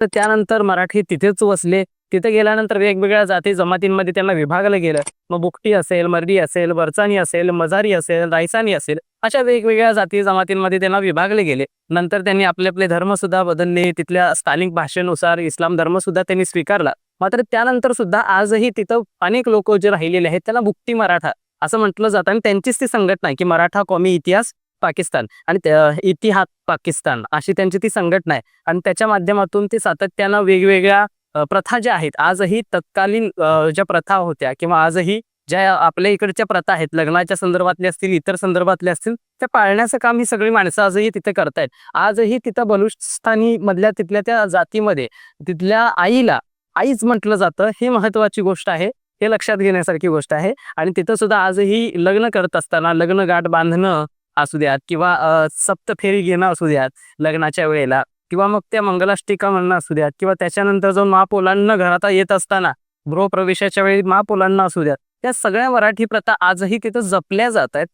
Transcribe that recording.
तर त्यानंतर मराठी तिथेच वसले. तिथे गेल्यानंतर वेगवेगळ्या जाती जमातींमध्ये त्यांना विभागलं गेलं. मग बुकटी असेल, मर्डी असेल, बरचानी असेल, मजारी असेल, रायसानी असेल, अशा वेगवेगळ्या जाती जमातींमध्ये त्यांना विभागले गेले. नंतर त्यांनी आपले आपले धर्म सुद्धा बदलले. तिथल्या स्थानिक भाषेनुसार इस्लाम धर्म सुद्धा त्यांनी स्वीकारला. मात्र त्यानंतर सुद्धा आजही तिथं अनेक लोक जे राहिलेले आहेत त्याला बुकटी मराठा असं म्हटलं जातं आणि त्यांचीच ती संघटना आहे की मराठा कौमी इतिहास पाकिस्तान आणि इतिहाद पाकिस्तान अशी त्यांची ती संघटना आहे. आणि त्याच्या माध्यमातून ते सातत्यानं वेगवेगळ्या प्रथा ज्या आहेत आजही तत्कालीन ज्या प्रथा होत्या किंवा आजही ज्या आपल्या इकडच्या प्रथा आहेत लग्नाच्या संदर्भातले असतील इतर संदर्भातले असतील त्या पाळण्याचं काम ही सगळी माणसं आजही तिथे करतायत. आजही तिथं बलुचिस्तानी मधल्या तिथल्या त्या जातीमध्ये तिथल्या आईला आईच म्हटलं जातं. ही महत्वाची गोष्ट आहे, हे लक्षात घेण्यासारखी गोष्ट आहे. आणि तिथं सुद्धा आजही लग्न करत असताना लग्न गाठ बांधणं असू द्यात किंवा सप्तफेरी घेणं असू द्यात लग्नाच्या वेळेला किंवा मग त्या मंगलाष्टिका म्हणणं असू द्यात किंवा त्याच्यानंतर जाऊन महापोलांना घरात येत असताना गृहप्रवेशाच्या वेळी महापोलांना असू द्यात, त्या सगळ्या मराठी प्रथा आजही तिथं जपल्या जात आहेत.